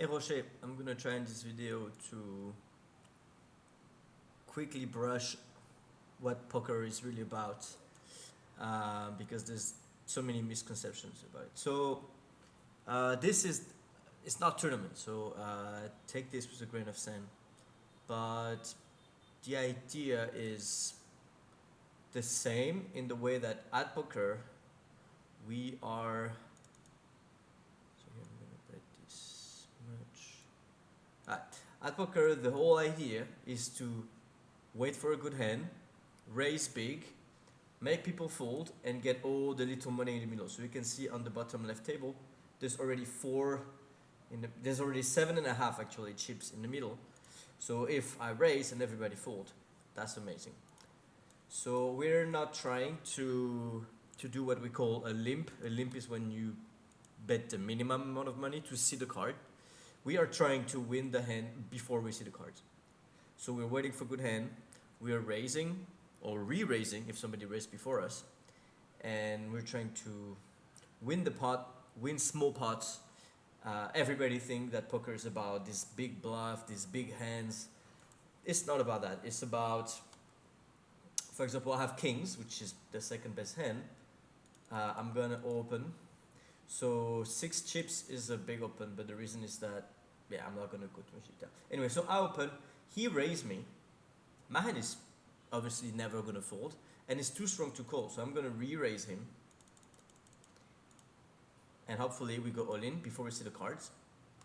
Hey Rocher, I'm gonna try in this video to quickly brush what poker is really about because there's so many misconceptions about it. So this is, it's not tournament, so take this with a grain of sand. But the idea is the same in the way that at poker we are. So here I'm gonna bet this much. At poker, the whole idea is to wait for a good hand, raise big, make people fold, and get all the little money in the middle. So you can see on the bottom left table, there's already there's already 7.5 actually chips in the middle. So if I raise and everybody fold, that's amazing. So we're not trying to do what we call a limp. A limp is when you bet the minimum amount of money to see the card. We are trying to win the hand before we see the cards. So we're waiting for good hand. We are raising or re-raising if somebody raised before us, and we're trying to win the pot, win small pots. Everybody think that poker is about this big bluff, these big hands. It's not about that. It's about, for example, I have kings, which is the second best hand. I'm gonna open. So 6 chips is a big open, but the reason is that, yeah, I'm not gonna go too much detail. Anyway, so I open, he raised me. My hand is obviously never gonna fold, and it's too strong to call, so I'm gonna re-raise him. And hopefully we go all in before we see the cards.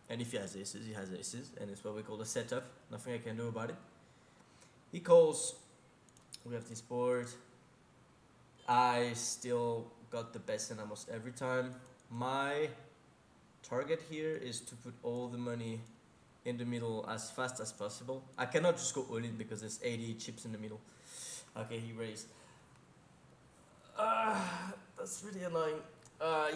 And if he has aces, he has aces, and it's what we call the setup. Nothing I can do about it. He calls, we have this board. I still got the best hand almost every time. My target here is to put all the money in the middle as fast as possible. I cannot just go all in because there's 80 chips in the middle. Okay, he raised. That's really annoying.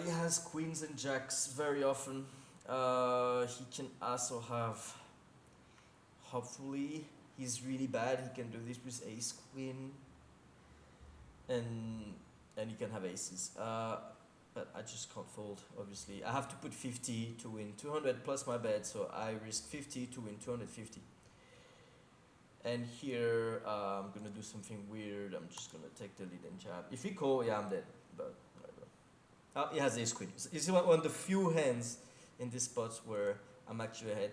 He has queens and jacks very often. He can also have, hopefully, he's really bad. He can do this with ace queen, and he can have aces. But I just can't fold, obviously. I have to put 50 to win 200 plus my bet, so I risk 50 to win 250. And here, I'm gonna do something weird. I'm just gonna take the lead and jab. If he call, yeah, I'm dead, but whatever. He has ace queen. This is one of the few hands in this spot where I'm actually ahead.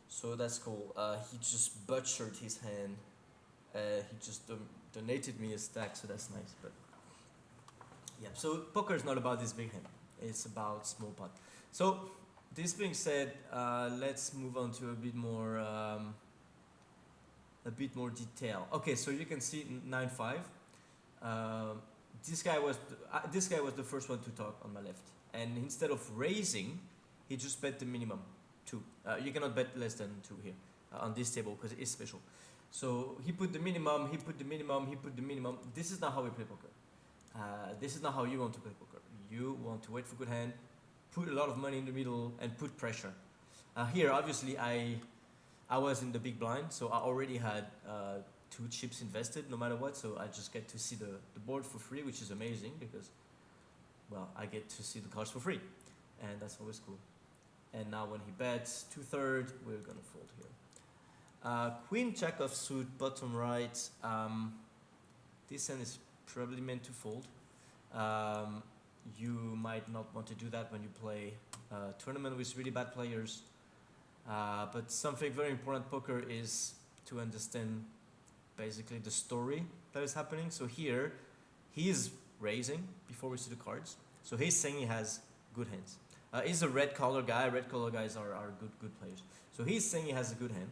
So that's cool. He just butchered his hand. He just donated me a stack, so that's nice. But yeah, so poker is not about this big hand. It's about small pot. So this being said, let's move on to a bit more detail. Okay, so you can see 9-5. This guy was the first one to talk on my left, and instead of raising, he just bet the minimum 2. You cannot bet less than 2 here on this table because it is special. So he put the minimum, he put the minimum, he put the minimum. This is not how we play poker. This is not how you want to play poker. You want to wait for good hand, put a lot of money in the middle, and put pressure. Here, obviously, I was in the big blind, so I already had 2 chips invested no matter what, so I just get to see the board for free, which is amazing because, well, I get to see the cards for free, and that's always cool. And now when he bets 2/3, we're gonna fold here. Queen jack of suit, bottom right. This hand is probably meant to fold. You might not want to do that when you play a tournament with really bad players. But something very important poker is to understand basically the story that is happening. So here, he is raising before we see the cards. So he's saying he has good hands. He's a red color guy. Red color guys are good players. So he's saying he has a good hand.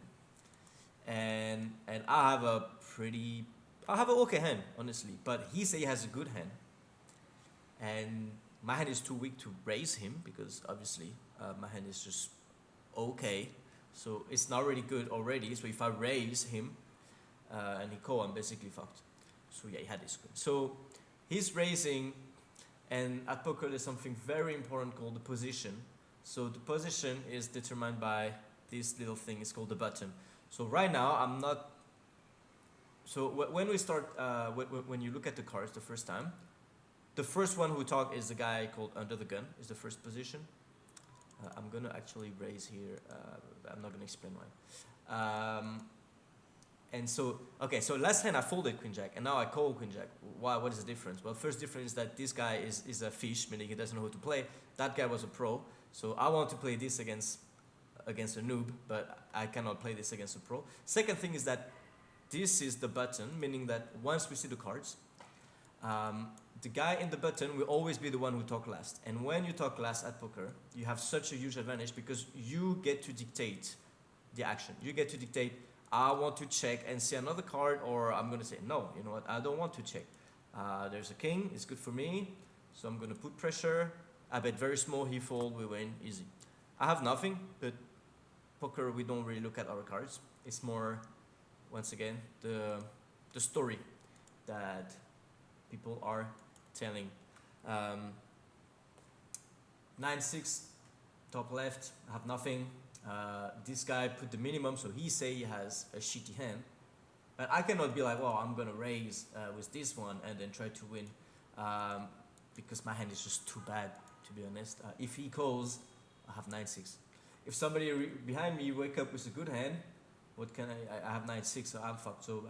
And I have an okay hand, honestly. But he say he has a good hand. And my hand is too weak to raise him because obviously my hand is just okay, so it's not really good already. So if I raise him and he call, I'm basically fucked. So yeah, he had his queen. So he's raising, and at poker there's something very important called the position. So the position is determined by this little thing. It's called the button. So right now I'm not. So when we start, when you look at the cards the first time, the first one who talk is the guy called under the gun. Is the first position. I'm gonna actually raise here. I'm not gonna explain why. And so, okay, so last hand I folded Queen Jack, and now I call Queen Jack. Why? What is the difference? Well, first difference is that this guy is a fish, meaning he doesn't know how to play. That guy was a pro, so I want to play this against a noob, but I cannot play this against a pro. Second thing is that this is the button, meaning that once we see the cards, the guy in the button will always be the one who talk last. And when you talk last at poker, you have such a huge advantage because you get to dictate the action. You get to dictate, I want to check and see another card, or I'm going to say, no, you know what, I don't want to check. There's a king, it's good for me, so I'm going to put pressure. I bet very small, he fold, we win, easy. I have nothing, but poker, we don't really look at our cards. It's more, once again, the story that people are telling. 9-6, top left, I have nothing. This guy put the minimum, so he say he has a shitty hand. But I cannot be like, well, I'm gonna raise with this one and then try to win, because my hand is just too bad, to be honest. If he calls, I have 9-6. If somebody behind me wake up with a good hand, what can I have 9-6, so I'm fucked. So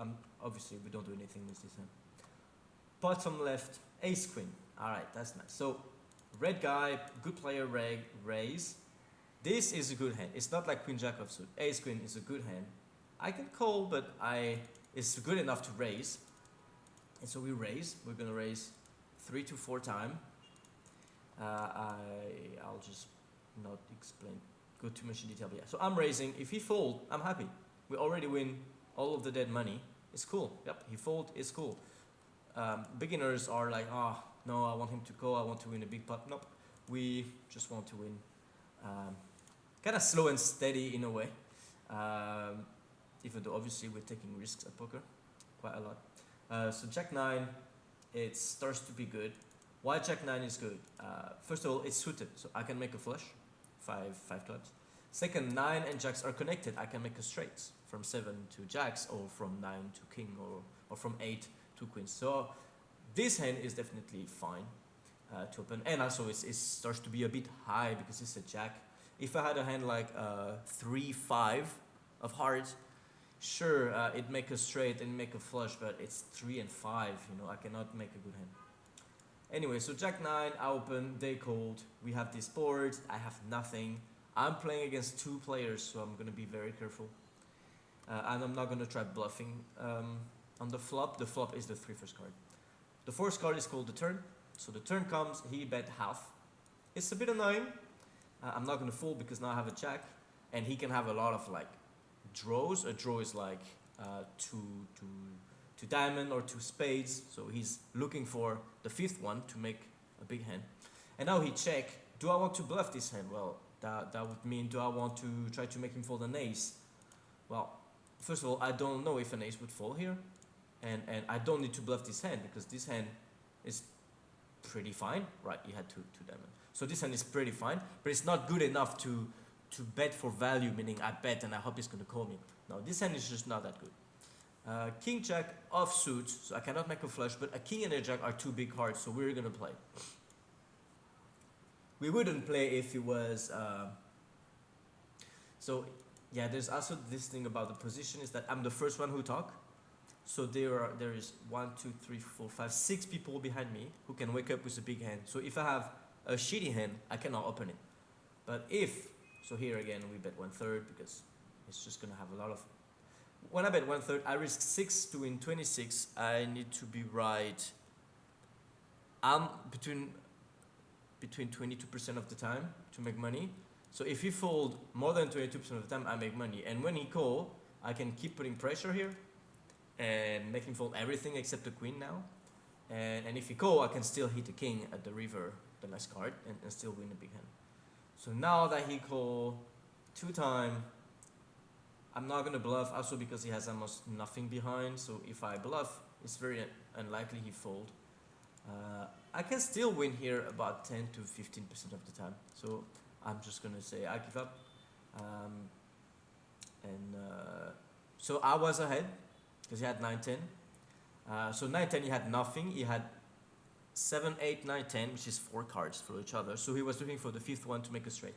obviously we don't do anything with this hand. Bottom left, ace queen. All right, that's nice. So red guy, good player, raise. This is a good hand. It's not like queen jack offsuit. Ace queen is a good hand. I can call, but it's good enough to raise. And so we raise. We're gonna raise 3 to 4 times. I'll just not explain, go too much in detail. But yeah, so I'm raising. If he fold, I'm happy. We already win all of the dead money. It's cool. Yep, he fold. It's cool. Beginners are like, oh no, I want him to call. I want to win a big pot. Nope, we just want to win. Kind of slow and steady in a way. Even though obviously we're taking risks at poker, quite a lot. So Jack 9, it starts to be good. Why Jack 9 is good? First of all, it's suited, so I can make a flush, five clubs. Second, 9 and jacks are connected. I can make a straight from 7 to jacks, or from 9 to king, or from 8 to queens. So this hand is definitely fine to open, and also it starts to be a bit high because it's a jack. If I had a hand like 3-5 of hearts, sure, it make a straight and make a flush, but it's 3 and 5. You know, I cannot make a good hand. Anyway, so Jack 9, I open, they called. We have this board. I have nothing. I'm playing against 2 players, so I'm gonna be very careful. And I'm not gonna try bluffing on the flop. The flop is the 3 first card. The 4th card is called the turn. So the turn comes, he bet half. It's a bit annoying. I'm not gonna fold because now I have a jack, and he can have a lot of like draws. A draw is like two diamond or 2 spades. So he's looking for the 5th one to make a big hand. And now he check. Do I want to bluff this hand? Well, that would mean, do I want to try to make him fold an ace? Well, first of all, I don't know if an ace would fall here, and I don't need to bluff this hand because this hand is pretty fine. Right, he had two diamond. So this hand is pretty fine, but it's not good enough to bet for value, meaning I bet and I hope he's going to call me. No, this hand is just not that good. King jack offsuit, so I cannot make a flush, but a king and a jack are 2 big cards, so we're going to play. We wouldn't play if it was... so yeah, there's also this thing about the position, is that I'm the first one who talk. So there is 1, 2, 3, 4, 5, 6 people behind me who can wake up with a big hand. So if I have a shitty hand, I cannot open it. But if, so here again we bet 1/3 because it's just gonna have a lot of... When I bet 1/3, I risk 6 to win 26. I need to be right. I'm between 22% of the time to make money. So if he fold more than 22% of the time, I make money. And when he call, I can keep putting pressure here and make him fold everything except the queen now. And if he call, I can still hit the king at the river, the last card, and still win a big hand. So now that he call 2 times, I'm not gonna bluff, also because he has almost nothing behind. So if I bluff, it's very unlikely he fold. I can still win here about 10 to 15% of the time. So I'm just gonna say I give up. So I was ahead because he had 9-10. So 9-10 he had nothing. He had 7, 8, 9, 10, which is 4 cards for each other. So he was looking for the 5th one to make a straight.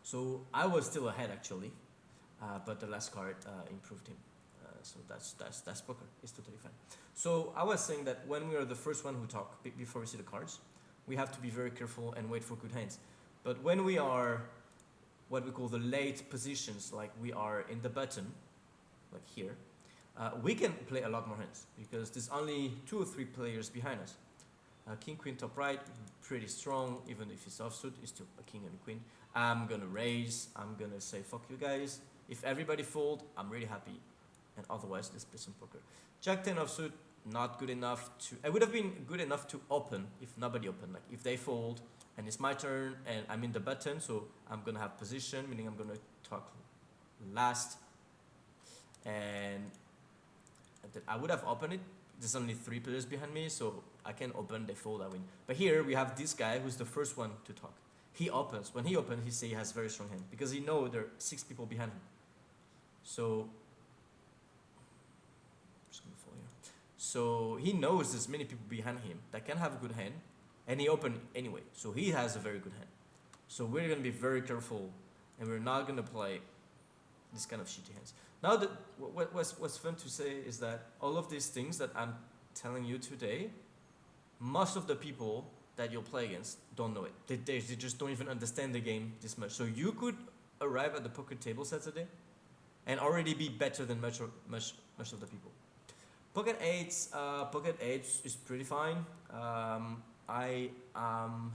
So I was still ahead actually, but the last card improved him. So that's poker. It's totally fine. So I was saying that when we are the first one who talk before we see the cards, we have to be very careful and wait for good hands. But when we are what we call the late positions, like we are in the button, like here, we can play a lot more hands because there's only 2 or 3 players behind us. King, queen, top right, pretty strong, even if it's offsuit, it's still a king and a queen. I'm gonna raise, I'm gonna say fuck you guys. If everybody fold, I'm really happy. And otherwise, let's play some poker. Jack 10 offsuit, not good enough to... It would have been good enough to open if nobody opened. Like if they fold and it's my turn and I'm in the button, so I'm gonna have position, meaning I'm gonna talk last. And I would have opened it. There's only 3 players behind me, so I can open, they fold, I win. But here we have this guy who's the first one to talk. He opens. When he opens, he say he has very strong hand because he know there are 6 people behind him. So, I'm just gonna fall here. So he knows there's many people behind him that can have a good hand, and he opened anyway. So he has a very good hand. So we're gonna be very careful, and we're not gonna play this kind of shitty hands. Now, what's fun to say is that all of these things that I'm telling you today, most of the people that you'll play against don't know it. They just don't even understand the game this much. So you could arrive at the poker table Saturday and already be better than much of the people. Pocket eights is pretty fine. I am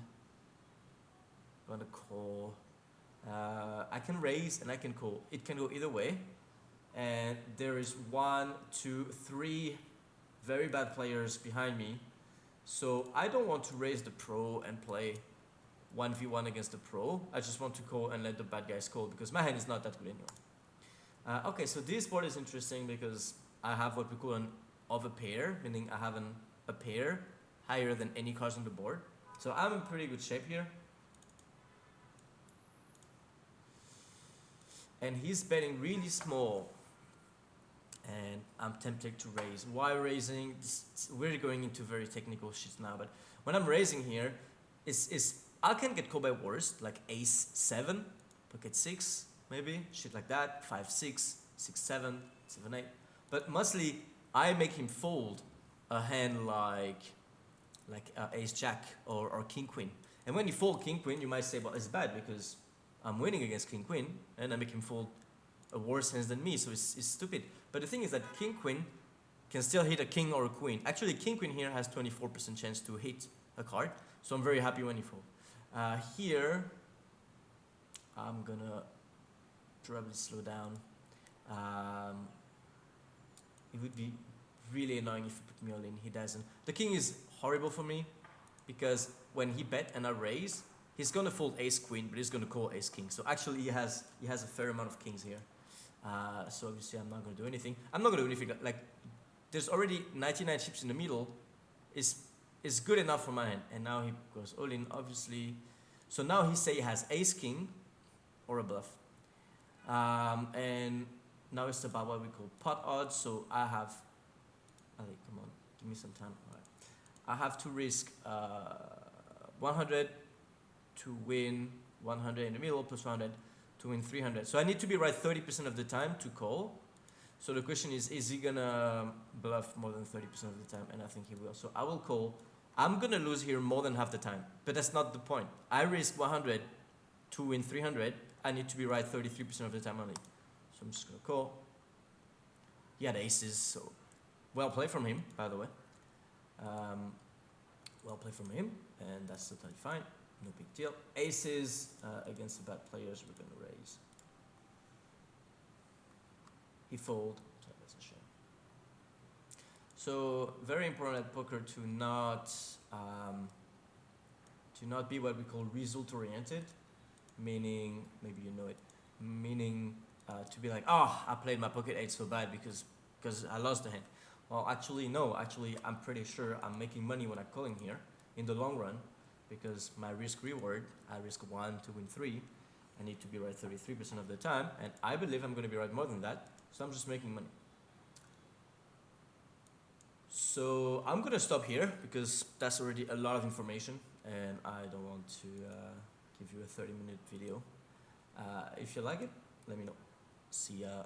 gonna call. I can raise and I can call. It can go either way. And there is 1, 2, 3 very bad players behind me. So I don't want to raise the pro and play 1v1 against the pro. I just want to call and let the bad guys call because my hand is not that good anyway. Okay, so this board is interesting because I have what we call an overpair, meaning I have a pair higher than any cards on the board. So I'm in pretty good shape here. And he's betting really small. And I'm tempted to raise. Why raising? We're going into very technical shit now, but when I'm raising here, I can get called by worst, like ace 7, pocket 6, maybe, shit like that, 5, 6, 6, 7, 7, 8. But mostly, I make him fold a hand like ace jack or king queen. And when you fold king queen, you might say, well, it's bad because I'm winning against king queen, and I make him fold a worse hand than me, so it's stupid. But the thing is that king queen can still hit a king or a queen. Actually, king queen here has 24% chance to hit a card, so I'm very happy when he fold. Here, I'm gonna probably slow down. It would be really annoying if he put me all in. He doesn't. The king is horrible for me because when he bet and I raise, he's gonna fold ace queen, but he's gonna call ace king. So actually, he has a fair amount of kings here. So obviously I'm not going to do anything. I'm not going to do anything. Like, there's already 99 chips in the middle. Is good enough for my hand. And now he goes all in, obviously. So now he say he has ace king or a bluff. And now it's about what we call pot odds. So I have, Ali, come on, give me some time. All right. I have to risk 100 to win 100 in the middle plus 100 to win 300. So I need to be right 30% of the time to call. So the question is he gonna bluff more than 30% of the time? And I think he will. So I will call. I'm gonna lose here more than half the time, but that's not the point. I risk 100 to win 300. I need to be right 33% of the time only. So I'm just gonna call. He had aces, so well played from him, by the way. Well played from him, and that's totally fine. No big deal. Aces against the bad players, we're going to raise. He fold, so that's a shame. So very important at poker to not be what we call result oriented, meaning, maybe you know it, meaning to be like, oh, I played my pocket 8 so bad because I lost the hand. Well, actually, no. Actually, I'm pretty sure I'm making money when I'm calling here in the long run. Because my risk reward, I risk 1 to win 3. I need to be right 33% of the time, and I believe I'm going to be right more than that, so I'm just making money. So I'm going to stop here because that's already a lot of information, and I don't want to give you a 30-minute video. If you like it, let me know. See ya.